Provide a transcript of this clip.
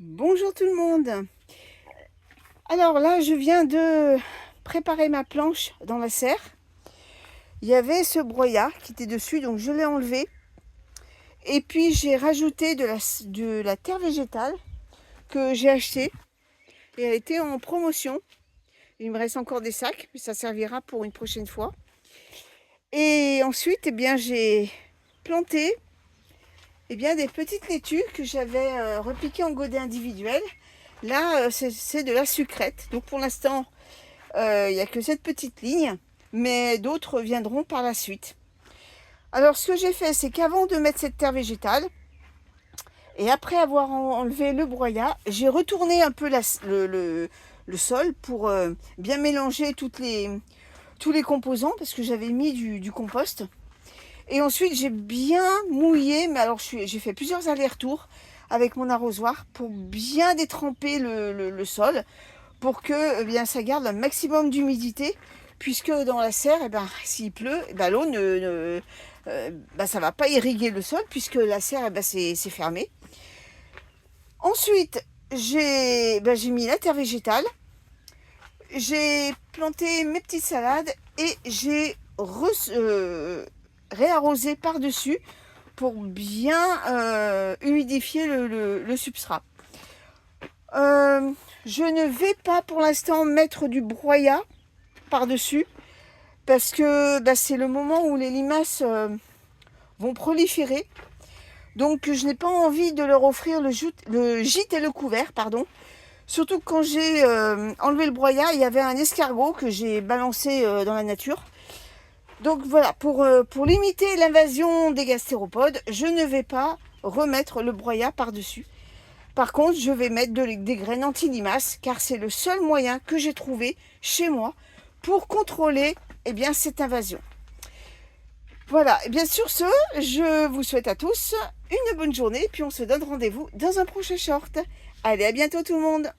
Bonjour tout le monde. Alors là, je viens de préparer ma planche dans la serre. Il y avait ce broyat qui était dessus, donc je l'ai enlevé. Et puis j'ai rajouté de la terre végétale que j'ai achetée. Et elle était en promotion. Il me reste encore des sacs, mais ça servira pour une prochaine fois. Et ensuite, j'ai planté des petites laitues que j'avais repiquées en godets individuels. Là, c'est de la sucrète. Donc pour l'instant, il n'y a que cette petite ligne, mais d'autres viendront par la suite. Alors ce que j'ai fait, c'est qu'avant de mettre cette terre végétale, et après avoir enlevé le broyat, j'ai retourné un peu le sol pour bien mélanger tous les composants, parce que j'avais mis du compost. Et ensuite, j'ai bien mouillé, mais alors j'ai fait plusieurs allers-retours avec mon arrosoir pour bien détremper le sol, pour que ça garde un maximum d'humidité, puisque dans la serre, s'il pleut, l'eau ça va pas irriguer le sol, puisque la serre c'est fermé. Ensuite, j'ai mis la terre végétale, j'ai planté mes petites salades et j'ai réarrosé par-dessus pour bien humidifier le substrat. Je ne vais pas pour l'instant mettre du broyat par-dessus, parce que c'est le moment où les limaces vont proliférer. Donc je n'ai pas envie de leur offrir le gîte et le couvert, pardon. Surtout que quand j'ai enlevé le broyat, il y avait un escargot que j'ai balancé dans la nature. Donc voilà, pour limiter l'invasion des gastéropodes, je ne vais pas remettre le broyat par-dessus. Par contre, je vais mettre des graines anti-limaces, car c'est le seul moyen que j'ai trouvé chez moi pour contrôler cette invasion. Voilà, et bien sur ce, je vous souhaite à tous une bonne journée, puis on se donne rendez-vous dans un prochain short. Allez, à bientôt tout le monde.